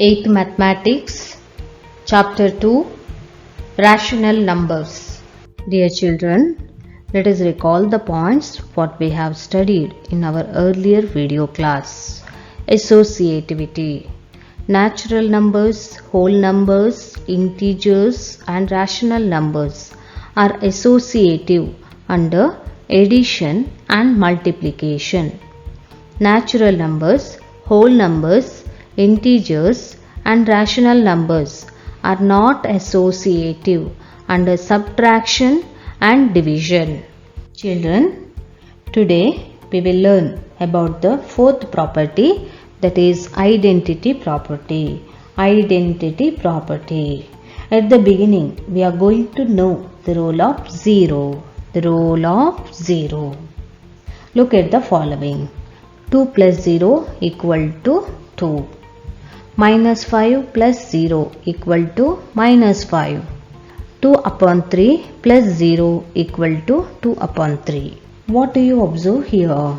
8th Mathematics, Chapter 2, Rational Numbers. Dear children, let us recall the points what we have studied in our earlier video class. Associativity. Natural numbers, whole numbers, integers and rational numbers are associative under addition and multiplication. Natural numbers, whole numbers, integers and rational numbers are not associative under subtraction and division. Children, today we will learn about the fourth property, that is identity property. Identity property. At the beginning, we are going to know the role of 0. The role of 0. Look at the following. 2 plus 0 equal to 2. Minus 5 plus 0 equal to minus 5. 2 upon 3 plus 0 equal to 2 upon 3. What do you observe here?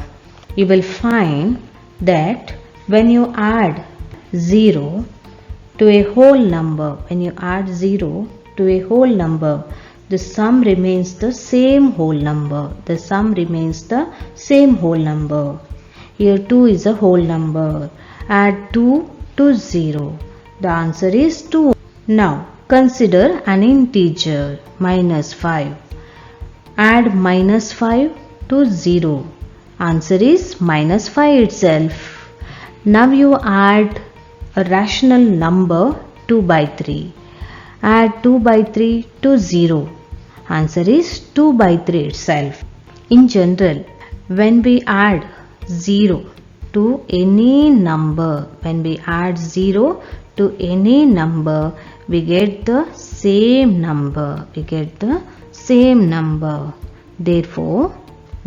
You will find that when you add 0 to a whole number, the sum remains the same whole number. Here 2 is a whole number. Add 2 to 0. The answer is 2. Now consider an integer minus 5. Add minus 5 to 0. Answer is minus 5 itself. Now you add a rational number 2 by 3. Add 2 by 3 to 0. Answer is 2 by 3 itself. In general, when we add 0 to any number, we get the same number. Therefore,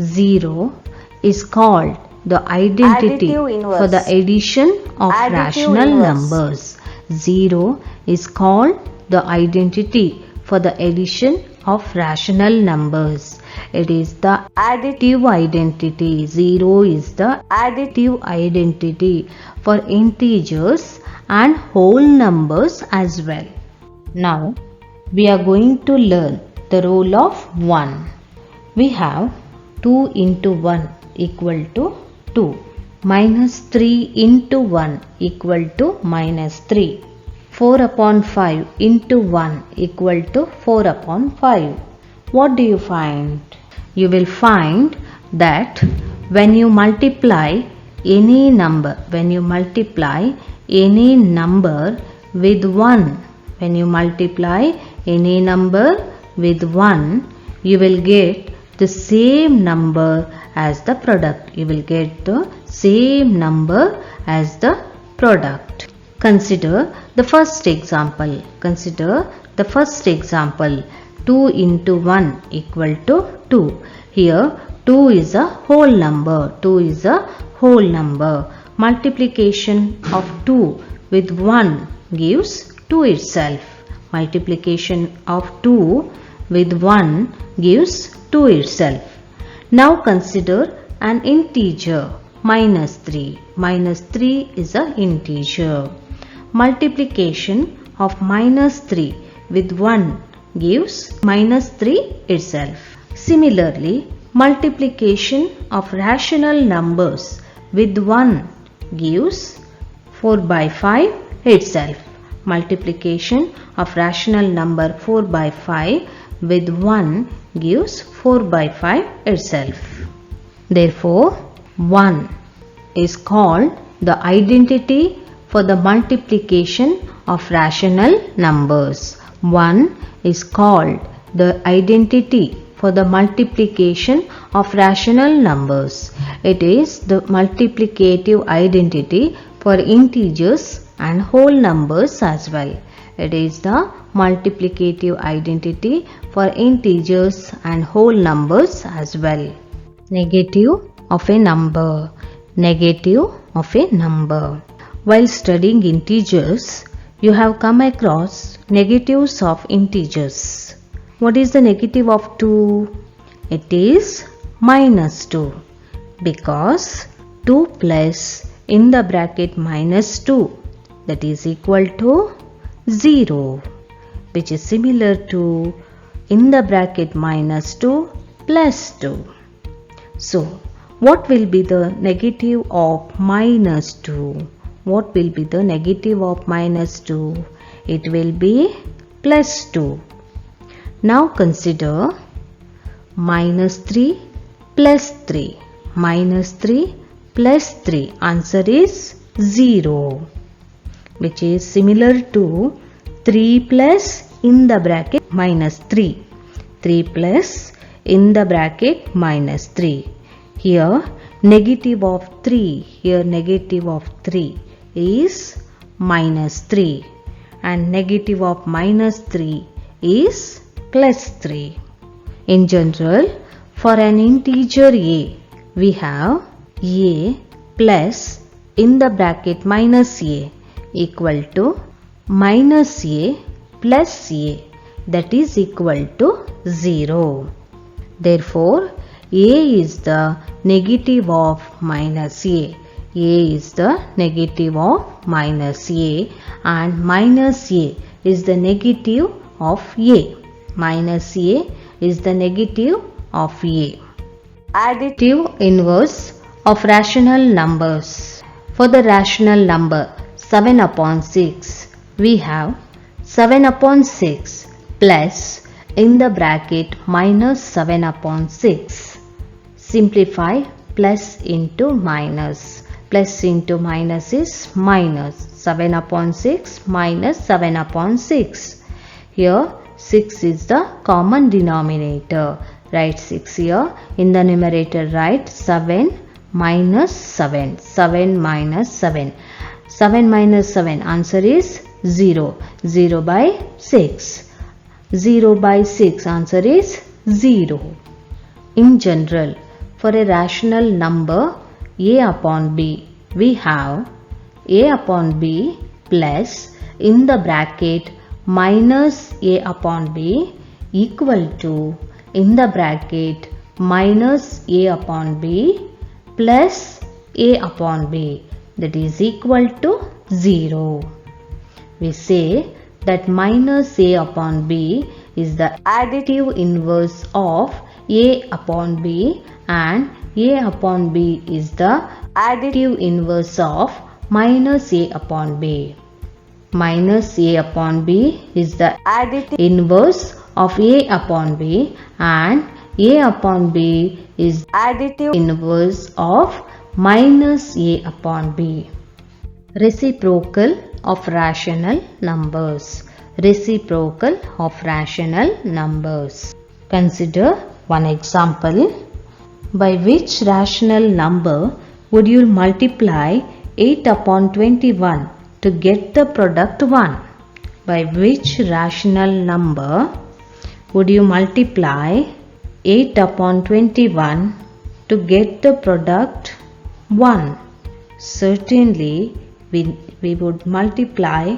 0 is called the identity for the addition of rational numbers. 0 is called the identity for the addition of rational numbers. It is the additive identity. 0 is the additive identity for integers and whole numbers as well. Now we are going to learn the role of 1. We have 2 into 1 equal to 2. Minus 3 into 1 equal to minus 3. 4 upon 5 into 1 equal to 4 upon 5. What do you find? You will find that when you multiply any number with 1, you will get the same number as the product. Consider the first example. 2 into 1 equal to 2. Here 2 is a whole number. Multiplication of 2 with 1 gives 2 itself. Now consider an integer minus 3. Minus 3 is an integer. Multiplication of minus 3 with 1 gives minus 3 itself. Similarly, multiplication of rational numbers with 1 gives 4 by 5 itself. Multiplication of rational number 4 by 5 with 1 gives 4 by 5 itself. Therefore, 1 is called the identity for the multiplication of rational numbers. 1 is called the identity for the multiplication of rational numbers. It is the multiplicative identity for integers and whole numbers as well. Negative of a number. While studying integers, you have come across negatives of integers. What is the negative of 2? It is minus 2, because 2 plus in the bracket minus 2 that is equal to 0, which is similar to in the bracket minus 2 plus 2. So, what will be the negative of minus 2? What will be the negative of minus 2? It will be plus 2. Now consider minus 3 plus 3. Minus 3 plus 3. Answer is 0, which is similar to 3 plus in the bracket minus 3. 3 plus in the bracket minus 3. Here negative of 3. Here negative of 3 is minus 3. And negative of minus 3 is plus 3. In general, for an integer a, we have a plus in the bracket minus a equal to minus a plus a, that is equal to 0. Therefore, a is the negative of minus a. A is the negative of minus a, and minus a is the negative of a. Minus a is the negative of a. Additive inverse of rational numbers. For the rational number 7 upon 6, we have 7 upon 6 plus in the bracket minus 7 upon 6. Simplify plus into minus. Plus into minus is minus. 7 upon 6 minus 7 upon 6. Here 6 is the common denominator. Write 6 here. In the numerator write 7 minus 7. 7 minus 7. 7 minus 7. Answer is 0. 0 by 6. 0 by 6. Answer is 0. In general, for a rational number a upon b, we have a upon b plus in the bracket minus a upon b equal to in the bracket minus a upon b plus a upon b, that is equal to 0. We say that minus a upon b is the additive inverse of a upon b, and a upon b is the additive inverse of minus a upon b. Minus a upon b is the additive inverse of a upon b, and a upon b is additive inverse of minus a upon b. Reciprocal of rational numbers. Reciprocal of rational numbers. Consider one example. By which rational number would you multiply 8 upon 21 to get the product 1? By which rational number would you multiply 8 upon 21 to get the product 1? Certainly, we would multiply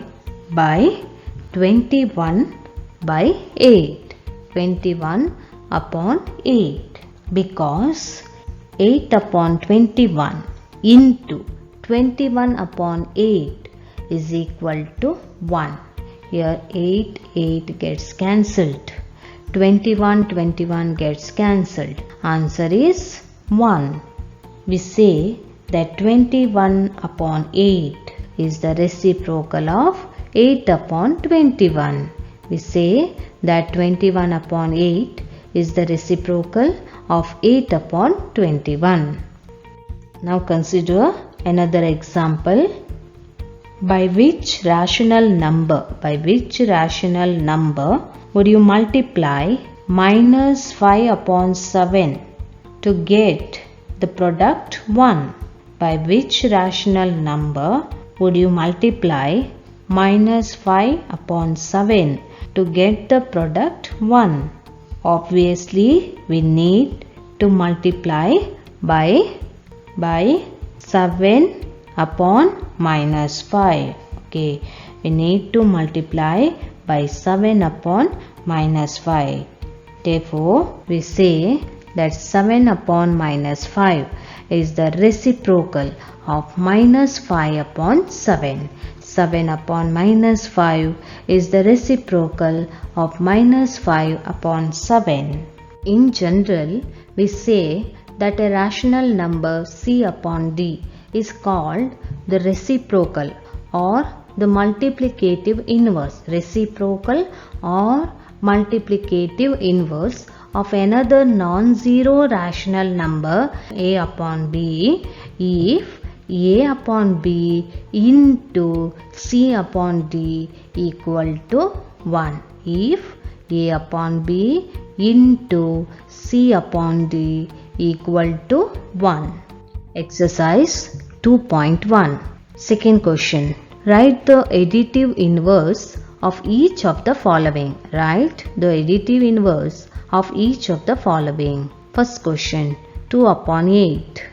by 21 by 8. 21 upon 8. Because 8 upon 21 into 21 upon 8 is equal to 1. Here 8 gets cancelled. 21 gets cancelled. Answer is 1. We say that 21 upon 8 is the reciprocal of 8 upon 21. We say that 21 upon 8 is the reciprocal of 8 upon 21. Now consider another example. By which rational number would you multiply minus 5 upon 7 to get the product 1? By which rational number would you multiply minus 5 upon 7 to get the product 1? Obviously, we need to multiply by 7 upon minus 5. Okay, we need to multiply by 7 upon minus 5. Therefore, we say that 7 upon minus 5 is the reciprocal of minus 5 upon 7. 7 upon minus 5 is the reciprocal of minus 5 upon 7. In general, we say that a rational number C upon D is called the reciprocal or the multiplicative inverse. Reciprocal or multiplicative inverse of another non-zero rational number A upon B if A upon B into C upon D equal to 1. If A upon B into C upon D equal to 1. Exercise 2.1. Second question. Write the additive inverse of each of the following. Write the additive inverse of each of the following. First question. 2 upon 8.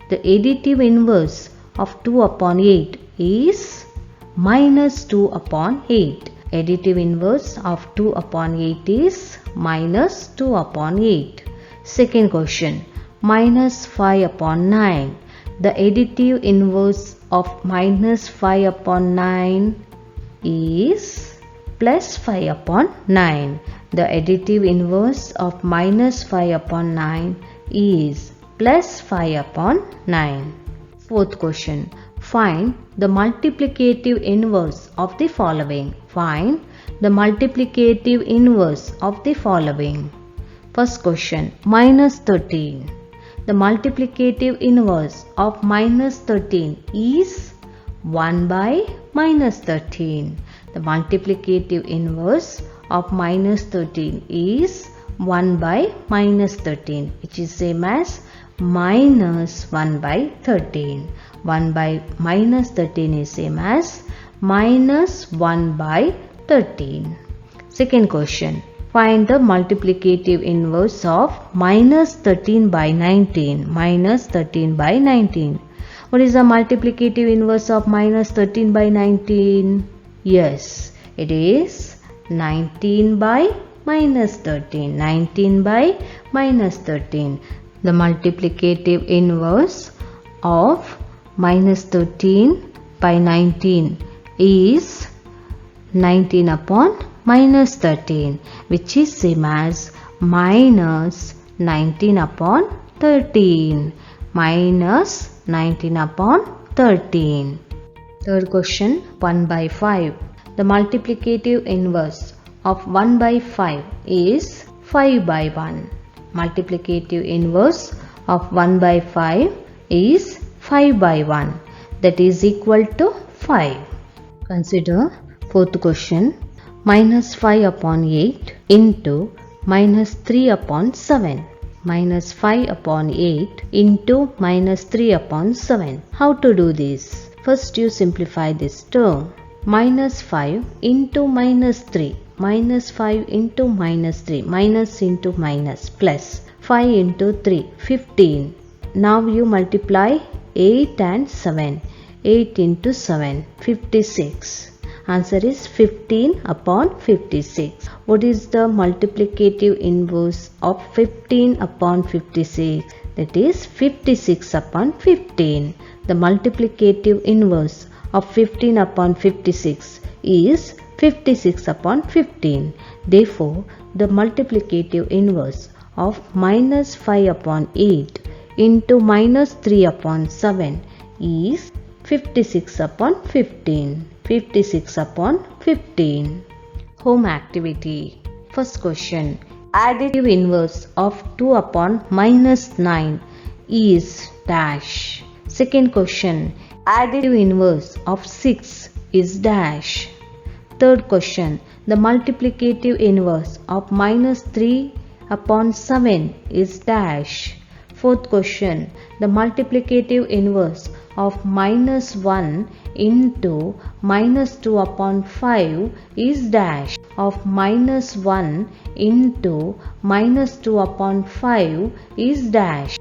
The additive inverse of 2 upon 8 is minus 2 upon 8. Additive inverse of 2 upon 8 is minus 2 upon 8. Second question. Minus 5 upon 9. The additive inverse of minus 5 upon 9 is plus 5 upon 9. The additive inverse of minus 5 upon 9 is plus 5 upon 9. Fourth question. Find the multiplicative inverse of the following. Find the multiplicative inverse of the following. First question. Minus 13. The multiplicative inverse of minus 13 is 1 by minus 13. The multiplicative inverse of minus 13 is 1 by minus 13, which is same as minus 1 by 13. 1 by minus 13 is same as minus 1 by 13. Second question. Find the multiplicative inverse of minus 13 by 19. Minus 13 by 19. What is the multiplicative inverse of minus 13 by 19? Yes, it is 19 by minus 13. 19 by minus 13. The multiplicative inverse of minus 13 by 19 is 19 upon minus 13, which is same as minus 19 upon 13. Minus 19 upon 13. Third question. 1 by 5. The multiplicative inverse of 1 by 5 is 5 by 1. Multiplicative inverse of 1 by 5 is 5 by 1. That is equal to 5. Consider fourth question. Minus 5 upon 8 into minus 3 upon 7. Minus 5 upon 8 into minus 3 upon 7. How to do this? First you simplify this term. Minus 5 into minus 3. Minus 5 into minus 3. Minus into minus plus. 5 into 3. 15. Now you multiply 8 and 7. 8 into 7. 56. Answer is 15 upon 56. What is the multiplicative inverse of 15 upon 56? That is 56 upon 15. The multiplicative inverse of 15 upon 56 is 56 upon 15. Therefore, the multiplicative inverse of minus 5 upon 8 into minus 3 upon 7 is 56 upon 15. 56 upon 15. Home activity. First question. Additive inverse of 2 upon minus 9 is dash. Second question. Additive inverse of 6 is dash. Third question. The multiplicative inverse of minus 3 upon 7 is dash. Fourth question. The multiplicative inverse of minus 1 into minus 2 upon 5 is dash. Of minus 1 into minus 2 upon 5 is dash.